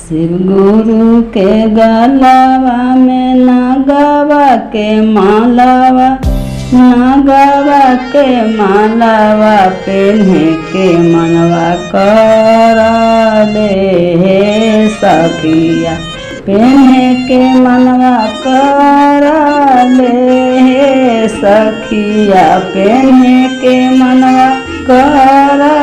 शिव गुरु के गलावा में नागवा के मालावा, नागवा के मालावा पेन्हे के मनवा करा ले सखिया, पेन्हे के मनवा करा ले सखिया, पेन्हे के मनवा करा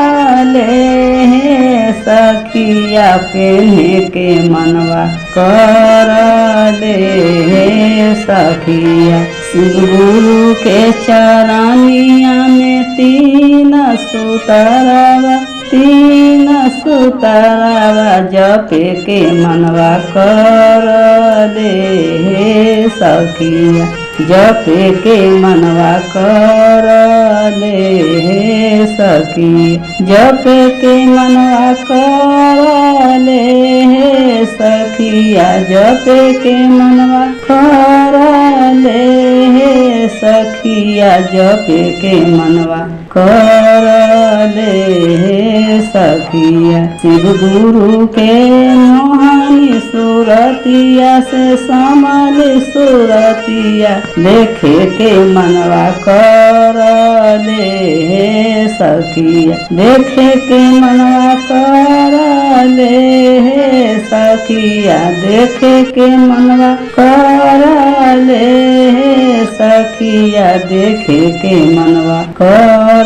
ले सखिया, पेन्हे के मनवा करा ले सखिया। शिव गुरु के चरनिया में तीन सुतरवा, तीन सुतरवा जपे के मनवा कर ले सखिया, जपे के मनवा कर ले सखिया, जपे के मनवा कर ले सखिया, जपे के मनवा कर ले सखिया, जपे के मनवा कर ले सखिया। शिव गुरु के मोहनी सूरतिया से समल सूरतिया देखे के मनवा कर ले सखिया, देखे के मनवा कर ले सखिया, देखे के मनवा कर ले सखिया, देखे के मनवा कर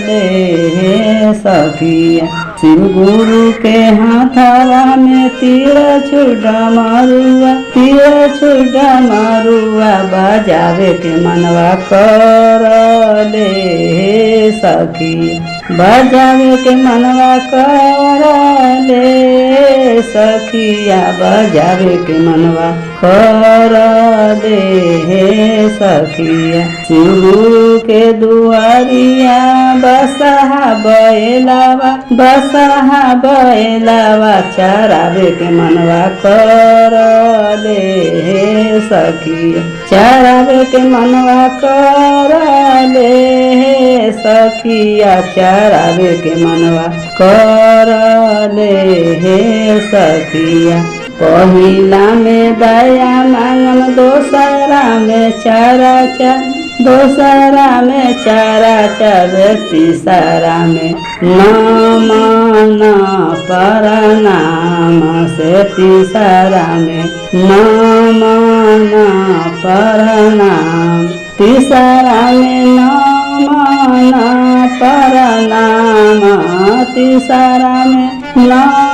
ले सखिया। शिव गुरु के हाथवा में तीर छुड़ा मारुआ, तीर छुड़ा मारुआ बजावे के मनवा कर ले सखिया, बजावे के मनवा कर ले सखिया, बजावे के मनवा कर ले सखिया। शिव गुरु के दुआरिया बसहा बैलावा, बसहा बैलावा चरावे के मनवा कर ले सखिया, चरावे के मनवा कर ले सखिया, चरावे के मनवा कर ले सखिया। पहिला में दया मांगम, दोसरा में चारा चार, दोसरा में चारा चार, तीसरा में नाम न परनाम से, तीसरा में नाम न परनाम, तीसरा में नाम न परनाम, तीसरा में नाम